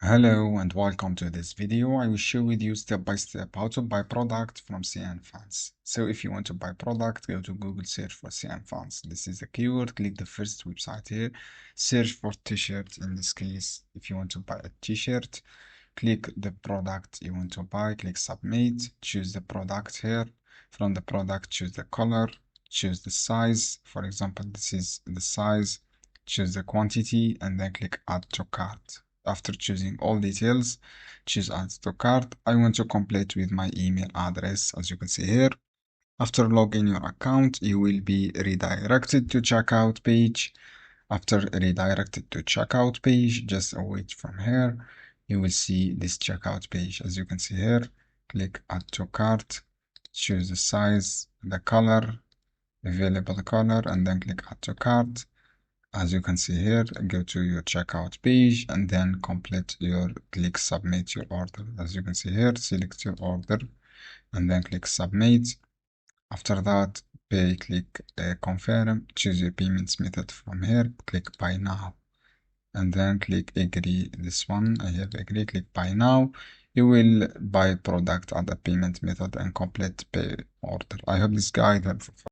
Hello and welcome to this video. I will show with you step by step how to buy product from CNfans. So if you want to buy product, go to Google, search for CNfans. This is the keyword, click the first website here, search for t-shirt. In this case, if you want to buy a t-shirt, click the product you want to buy, click submit, choose the product here. From the product, choose the color, choose the size. For example, this is the size, choose the quantity, and then click add to cart. After choosing all details, choose add to cart. I want to complete with my email address, as you can see here. After logging your account, you will be redirected to checkout page. After redirected to checkout page, just wait from here. You will see this checkout page. As you can see here, click add to cart, choose the size, the color, available color, and then click add to cart. As you can see here, go to your checkout page and then click submit your order. As you can see here, select your order and then click submit. After that, click confirm, choose your payments method from here, click buy now, and then click agree. This one, I have agree, click buy now. You will buy product at the payment method and complete pay order. I hope this guide helpful.